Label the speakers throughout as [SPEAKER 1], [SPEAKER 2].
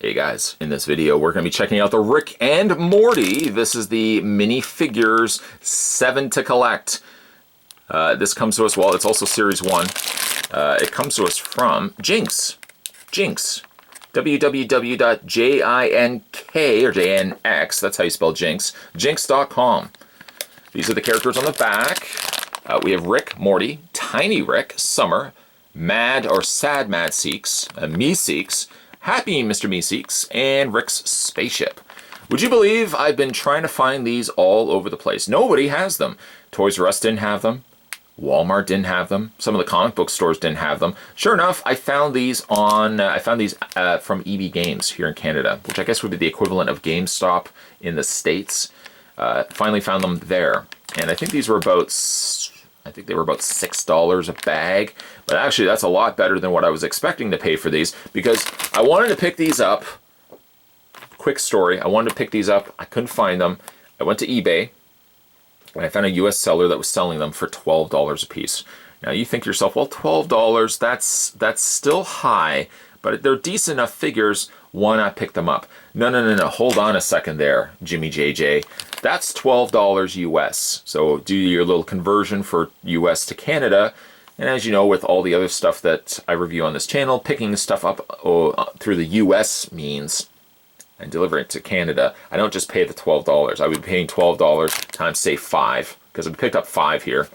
[SPEAKER 1] Hey guys, in this video we're going to be checking out the Rick and Morty. This is the minifigures 7 to collect. This comes to us, well, it's also Series 1. It comes to us from Jinx. www.jink, or JNX, that's how you spell Jinx, jinx.com. These are the characters on the back. We have Rick, Morty, Tiny Rick, Summer, Mad or Sad Mad Seeks, Meeseeks, Happy Mr. Meeseeks, and Rick's spaceship. Would you believe I've been trying to find these all over the place? Nobody has them. Toys R Us didn't have them. Walmart didn't have them. Some of the comic book stores didn't have them. Sure enough, I found these on. From EB Games here in Canada, which I guess would be the equivalent of GameStop in the States. Finally found them there, and I think these were about. I think they were about $6 a bag, but actually that's a lot better than what I was expecting to pay for these, because I wanted to pick these up. Quick story, I wanted to pick these up, I couldn't find them. I went to eBay, and I found a US seller that was selling them for $12 a piece. Now you think to yourself, well, $12, that's still high, but they're decent enough figures, why not pick them up? No, hold on a second there, Jimmy JJ. That's $12 US. So do your little conversion for US to Canada. And as you know, with all the other stuff that I review on this channel, picking stuff up through the US means and delivering it to Canada, I don't just pay the $12. I would be paying $12 times, say, 5, because I picked up 5 here.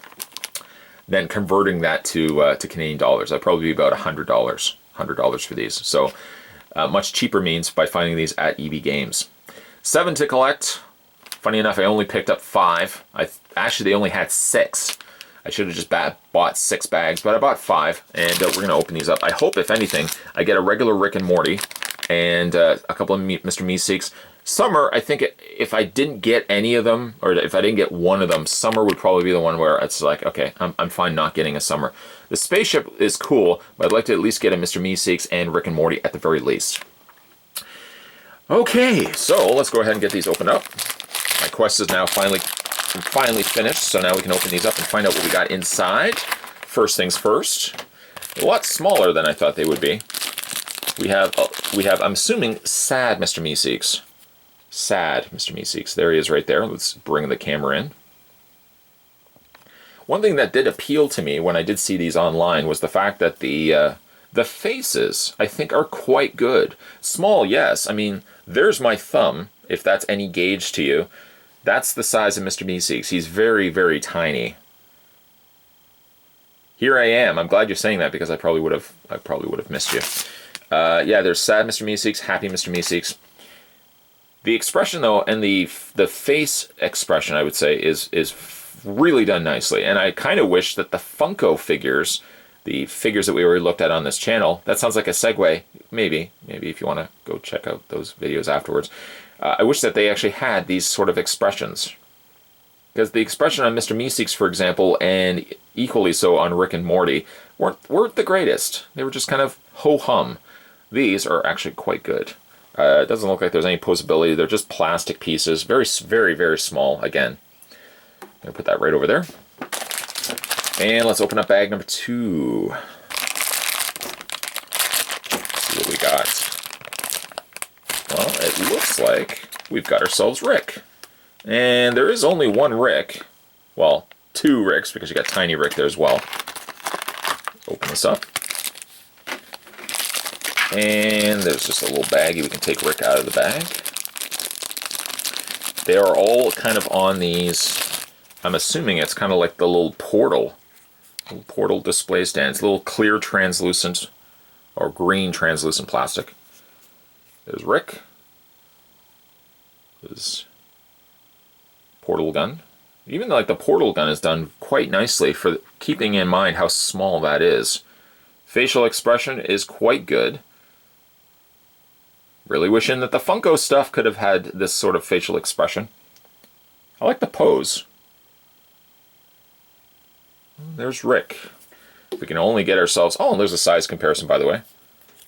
[SPEAKER 1] Then converting that to Canadian dollars, I'd probably be about $100 for these. So much cheaper means by finding these at EB Games. 7 to collect. Funny enough, I only picked up 5. Actually, they only had 6. I should have just bought 6 bags, but I bought 5, and we're going to open these up. I hope, if anything, I get a regular Rick and Morty and a couple of Mr. Meeseeks. Summer, I think if I didn't get any of them, or if I didn't get one of them, Summer would probably be the one where it's like, okay, I'm fine not getting a Summer. The spaceship is cool, but I'd like to at least get a Mr. Meeseeks and Rick and Morty at the very least. Okay, so let's go ahead and get these opened up. My quest is now finally finished, so now we can open these up and find out what we got inside. First things first, a lot smaller than I thought they would be. We have, I'm assuming, Sad Mr. Meeseeks. Sad Mr. Meeseeks. There he is right there. Let's bring the camera in. One thing that did appeal to me when I did see these online was the fact that the faces, I think, are quite good. Small, yes. I mean, there's my thumb, if that's any gauge to you. That's the size of Mr. Meeseeks. He's very, very tiny. Here I am. I'm glad you're saying that, because I probably would have missed you. Yeah, there's Sad Mr. Meeseeks, Happy Mr. Meeseeks. The expression, though, and the face expression, I would say, is really done nicely. And I kind of wish that the Funko figures, the figures that we already looked at on this channel, that sounds like a segue. Maybe if you want to go check out those videos afterwards. I wish that they actually had these sort of expressions. Because the expression on Mr. Meeseeks, for example, and equally so on Rick and Morty, weren't the greatest. They were just kind of ho-hum. These are actually quite good. It doesn't look like there's any posability. They're just plastic pieces. Very, very, very small. Again, I'm going to put that right over there. And let's open up bag number 2. See what we got. Well, it looks like we've got ourselves Rick. And there is only one Rick. Well, 2 Ricks, because you got Tiny Rick there as well. Open this up. And there's just a little baggie. We can take Rick out of the bag. They are all kind of on these, I'm assuming it's kind of like the little portal display stands. Little clear translucent, or green translucent plastic. There's Rick. His portal gun. Even like the portal gun is done quite nicely for keeping in mind how small that is. Facial expression is quite good. Really wishing that the Funko stuff could have had this sort of facial expression. I like the pose. There's Rick. If we can only get ourselves... Oh, and there's a size comparison, by the way.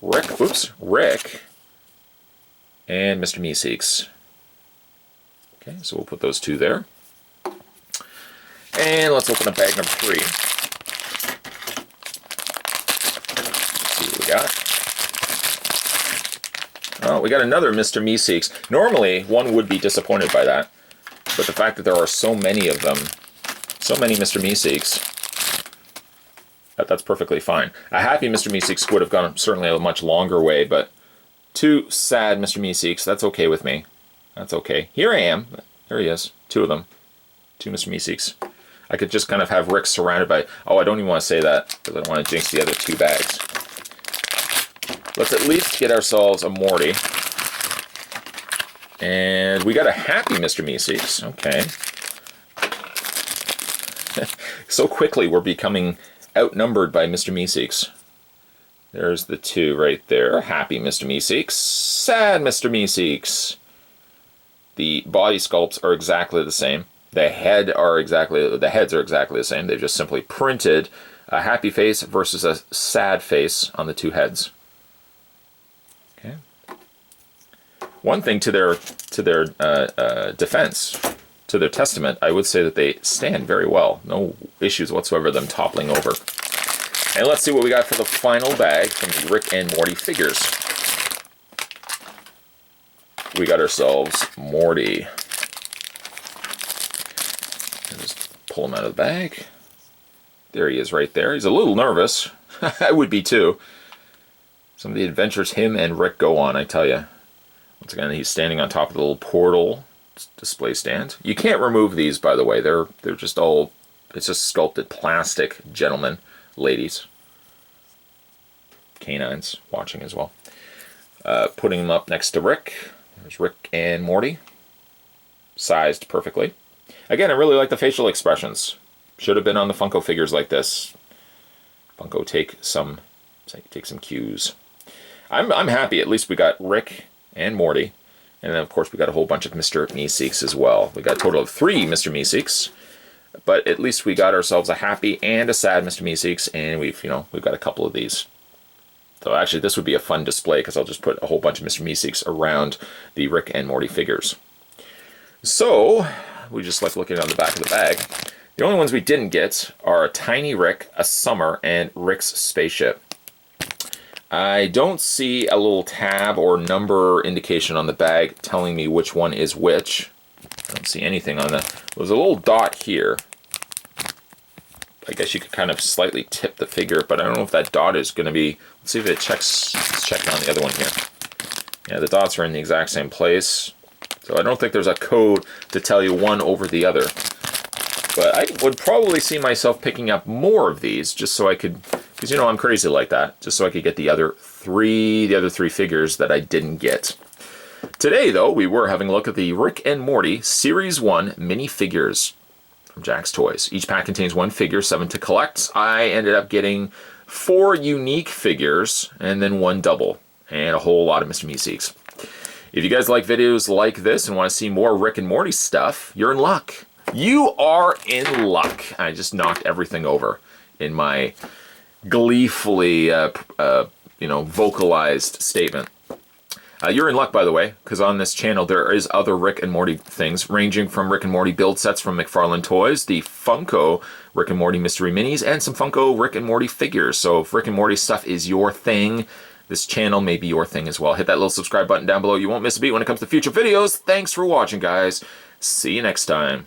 [SPEAKER 1] Rick and Mr. Meeseeks. Okay, so we'll put those 2 there. And let's open up bag number 3. Let's see what we got. we got another Mr. Meeseeks. Normally, one would be disappointed by that. But the fact that there are so many of them, so many Mr. Meeseeks, that's perfectly fine. A happy Mr. Meeseeks would have gone certainly a much longer way, but 2 sad Mr. Meeseeks, that's okay with me. That's okay. Here I am. There he is. 2 of them. 2 Mr. Meeseeks. I could just kind of have Rick surrounded by... Oh, I don't even want to say that, because I don't want to jinx the other 2 bags. Let's at least get ourselves a Morty. And we got a happy Mr. Meeseeks. Okay. So quickly we're becoming outnumbered by Mr. Meeseeks. There's the 2 right there. Happy Mr. Meeseeks. Sad Mr. Meeseeks. The body sculpts are exactly the same. The heads are exactly the same. They've just simply printed a happy face versus a sad face on the 2 heads. Okay. One thing to their defense, to their testament, I would say that they stand very well. No issues whatsoever them toppling over. And let's see what we got for the final bag from the Rick and Morty figures. We got ourselves Morty. Just pull him out of the bag. There he is right there. He's a little nervous. I would be too. Some of the adventures him and Rick go on, I tell you. Once again, he's standing on top of the little portal display stand. You can't remove these, by the way. They're just all... It's just sculpted plastic, gentlemen, ladies. Canines watching as well. Putting them up next to Rick. There's Rick and Morty. Sized perfectly. Again, I really like the facial expressions. Should have been on the Funko figures like this. Funko, take some cues. I'm happy. At least we got Rick and Morty. And then, of course, we got a whole bunch of Mr. Meeseeks as well. We got a total of 3 Mr. Meeseeks. But at least we got ourselves a happy and a sad Mr. Meeseeks. And we've got a couple of these. So actually, this would be a fun display because I'll just put a whole bunch of Mr. Meeseeks around the Rick and Morty figures. So, we just like looking on the back of the bag. The only ones we didn't get are a Tiny Rick, a Summer, and Rick's Spaceship. I don't see a little tab or number indication on the bag telling me which one is which. I don't see anything on that. There's a little dot here. I guess you could kind of slightly tip the figure, but I don't know if that dot is going to be... Let's see if it checks. Let's check on the other one here. Yeah, the dots are in the exact same place. So I don't think there's a code to tell you one over the other. But I would probably see myself picking up more of these just so I could... Because, I'm crazy like that. Just so I could get the other three figures that I didn't get. Today, though, we were having a look at the Rick and Morty Series 1 minifigures from Jack's Toys. Each pack contains 1 figure, 7 to collect. I ended up getting 4 unique figures and then 1 double. And a whole lot of Mr. Meeseeks. If you guys like videos like this and want to see more Rick and Morty stuff, you're in luck. You are in luck. I just knocked everything over in my gleefully, vocalized statement. You're in luck, by the way, because on this channel there is other Rick and Morty things, ranging from Rick and Morty build sets from McFarlane Toys, the Funko Rick and Morty Mystery Minis, and some Funko Rick and Morty figures. So if Rick and Morty stuff is your thing, this channel may be your thing as well. Hit that little subscribe button down below. You won't miss a beat when it comes to future videos. Thanks for watching, guys. See you next time.